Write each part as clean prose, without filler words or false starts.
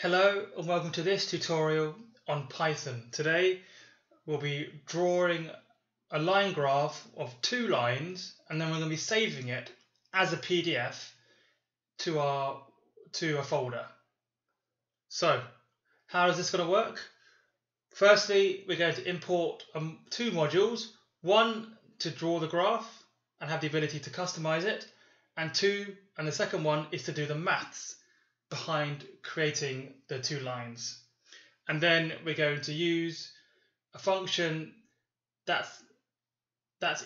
Hello and welcome to this tutorial on Python. Today we'll be drawing a line graph of 2 lines and then we're going to be saving it as a PDF to a folder. So how is this going to work? Firstly, we're going to import 2 modules, one to draw the graph and have the ability to customize it, and the second one is to do the maths behind creating the 2 lines. And then we're going to use a function that's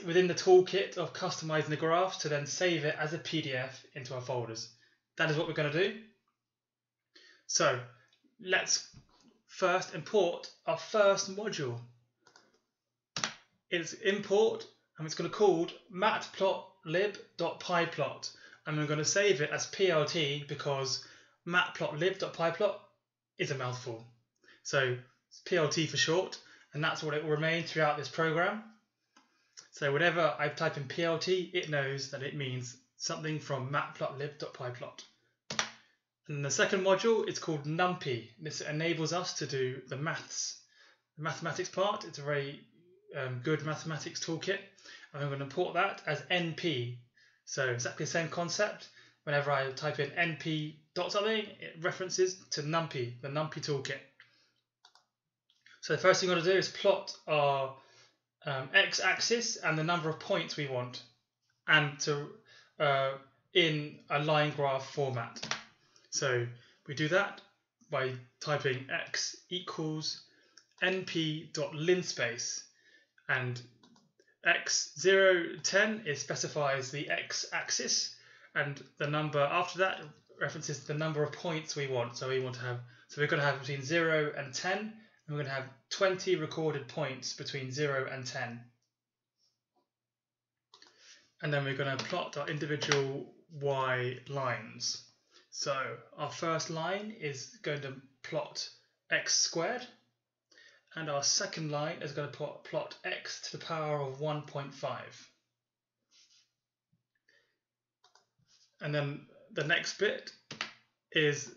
within the toolkit of customizing the graphs to then save it as a PDF into our folders. That is what we're going to do. So let's first import our first module. It's import and it's going to be called matplotlib.pyplot, and we're going to save it as PLT because matplotlib.pyplot is a mouthful. So it's PLT for short, and that's what it will remain throughout this program. So whenever I type in PLT, it knows that it means something from matplotlib.pyplot. And the second module is called numpy. This enables us to do the mathematics part. It's a very good mathematics toolkit, and I'm going to import that as NP. So exactly the same concept. Whenever I type in NP dot something, it references to numpy, the numpy toolkit. So the first thing we're going to do is plot our x-axis and the number of points we want, and in a line graph format. So we do that by typing x equals np.linspace, and x0 10 specifies the x-axis, and the number after that references the number of points we want. So we're going to have between 0 and 10, and we're going to have 20 recorded points between 0 and 10. And then we're going to plot our individual y lines. So our first line is going to plot x squared, and our second line is going to plot x to the power of 1.5. And then the next bit is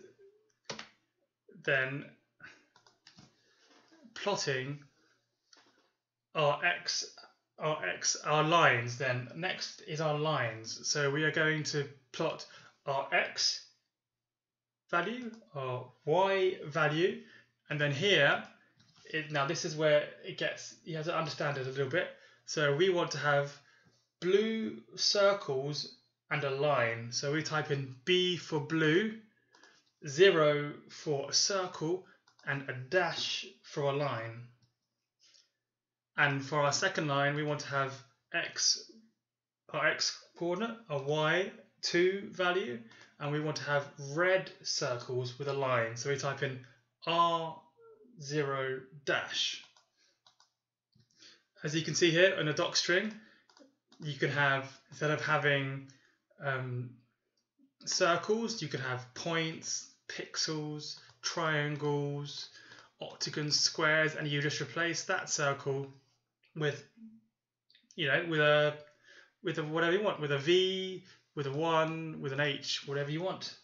then plotting our lines. Then next is our lines. So we are going to plot our x value, our y value, and then here, now this is where you have to understand it a little bit. So we want to have blue circles and a line. So we type in B for blue, 0 for a circle, and a dash for a line. And for our second line, we want to have our x coordinate, our y2 value, and we want to have red circles with a line. So we type in R0 dash. As you can see here in a doc string, you can have, instead of having circles, you can have points, pixels, triangles, octagons, squares, and you just replace that circle with whatever you want, with a V, with a 1, with an H, whatever you want.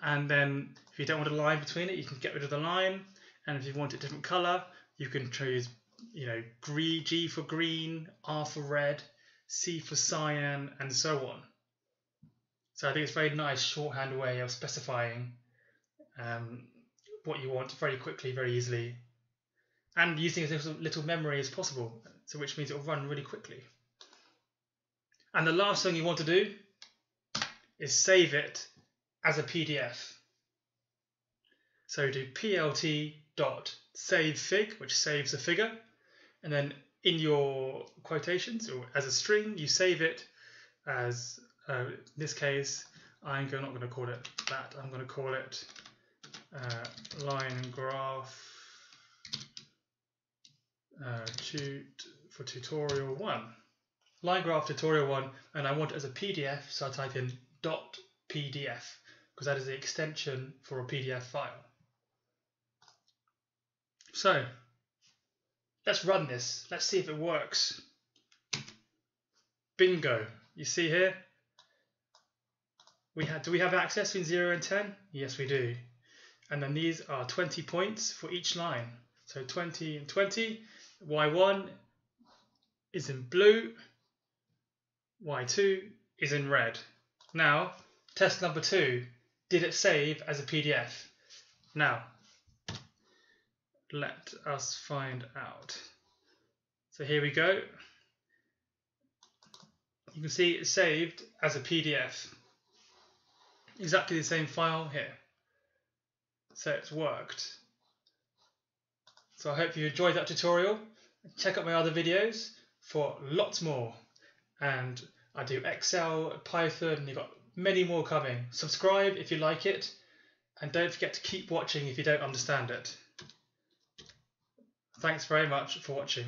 And then if you don't want a line between it, you can get rid of the line. And if you want a different color, you can choose G for green, R for red, C for cyan, and so on. So I think it's a very nice shorthand way of specifying what you want very quickly, very easily, and using as little memory as possible, so which means it will run really quickly. And the last thing you want to do is save it as a PDF. So do plt.savefig, which saves a figure, and then in your quotations or as a string, you save it as in this case, I'm not going to call it that. I'm going to call it line graph for tutorial 1. Line graph tutorial 1, and I want it as a PDF, so I type in .pdf because that is the extension for a PDF file. So let's run this. Let's see if it works. Bingo! You see here, do we have access in 0 and 10? Yes, we do. and then these are 20 points for each line. So 20 and 20. Y1 is in blue, Y2 is in red. Now, test number 2, did it save as a PDF? Now, let us find out. So here we go. You can see it's saved as a PDF. Exactly the same file here. So it's worked. So I hope you enjoyed that tutorial. Check out my other videos for lots more. And I do Excel, Python, you've got many more coming. Subscribe if you like it. And don't forget to keep watching if you don't understand it. Thanks very much for watching.